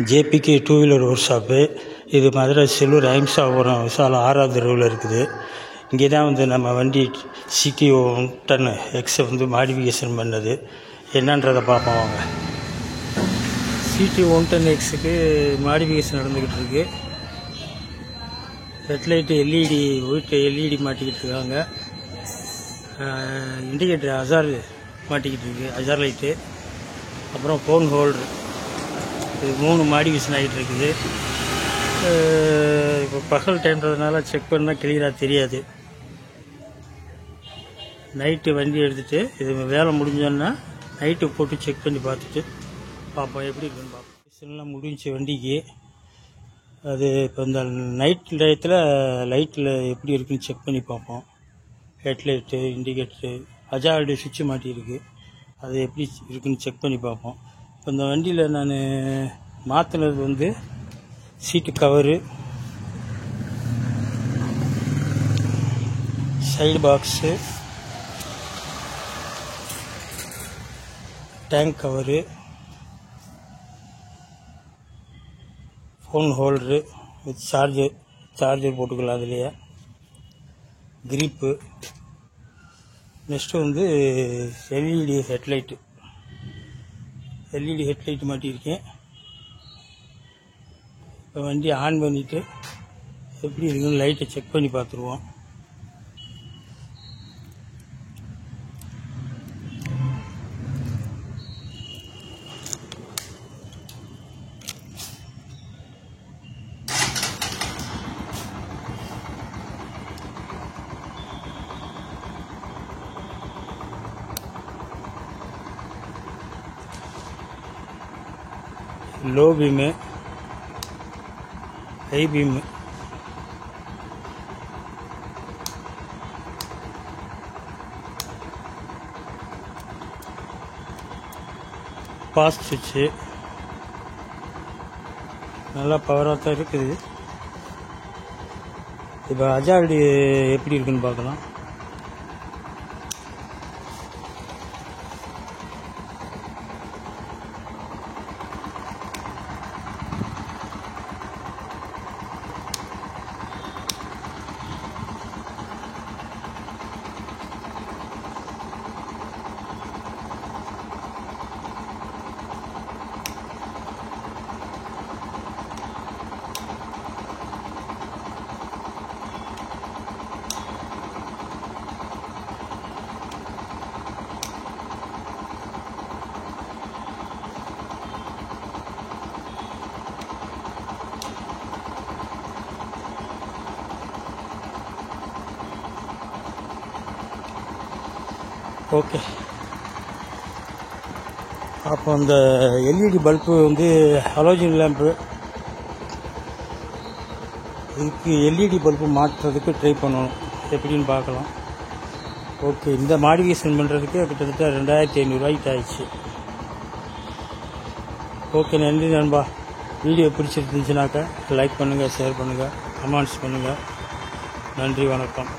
JBK two wheeler workshop. இது மதுரை செல்லூர் அஹிம்சாபுரம் விசாலம் 6வது தெருவில் இருக்குது. இங்கே தான் வந்து நம்ம வண்டி சிடி 110 எக்ஸை வந்து மாடிஃபிகேஷன் பண்ணது என்னன்றதை பார்ப்போம் வாங்க. சிடி 110 எக்ஸுக்கு மாடிஃபிகேஷன் நடந்துக்கிட்டு இருக்கு. ஹெட்லைட்டு எல்இடி ஒயிட் எல்இடி மாட்டிக்கிட்டு இருக்காங்க. இண்டிகேட்டர் அசார் மாட்டிக்கிட்டு இருக்கு, அசார் லைட்டு. அப்புறம் ஃபோன் ஹோல்டரு, இது 3 மாடிஃபிகேஷன் ஆகிட்டு இருக்குது. இப்போ பகல் டைம்ன்றதுனால செக் பண்ணால் கிளியராக தெரியாது. நைட்டு வண்டி எடுத்துகிட்டு இது வேலை முடிஞ்சோன்னா நைட்டு போட்டு செக் பண்ணி பார்த்துட்டு பார்ப்போம் எப்படி இருக்குன்னு பார்ப்போம். எல்லாம் முடிஞ்ச வண்டிக்கு அது இப்போ இந்த நைட் டயத்தில் லைட்டில் எப்படி இருக்குன்னு செக் பண்ணி பார்ப்போம். ஹெட்லைட்டு, இண்டிகேட்டரு, அஜார்டு சுவிட்சு மாட்டியிருக்கு, அது எப்படி இருக்குன்னு செக் பண்ணி பார்ப்போம். இப்போ இந்த வண்டியில் நான் மாற்றினது வந்து சீட்டு cover, side box, tank cover, phone holder with charger போட்டுக்கலாம் அதுலேயே, கிரிப்பு. நெக்ஸ்ட்டு வந்து எல்இடி ஹெட்லைட்டு மாட்டியிருக்கேன். இப்போ வண்டி ஆன் பண்ணிவிட்டு எப்படி இருக்குன்னு லைட்டை செக் பண்ணி பார்த்துருவோம். Low beam, high beam, pass சுவிட்சு நல்லா பவராக தான் இருக்குது. இப்போ அஜார்டு எப்படி இருக்குன்னு பார்க்கலாம். ஓகே, அப்போ அந்த எல்இடி பல்பு வந்து ஹலோஜன் லேம்பு, இதுக்கு எல்இடி பல்பு மாற்றுறதுக்கு ட்ரை பண்ணணும், எப்படின்னு பார்க்கலாம். ஓகே, இந்த மாடிஃபிகேஷன் பண்ணுறதுக்கு கிட்டத்தட்ட 2500 ரூபாய்க்கு ஆயிடுச்சு. ஓகே, நன்றி நண்பா. வீடியோ பிடிச்சிருந்துச்சுனாக்கா லைக் பண்ணுங்கள், ஷேர் பண்ணுங்கள், கமெண்ட்ஸ் பண்ணுங்கள். நன்றி, வணக்கம்.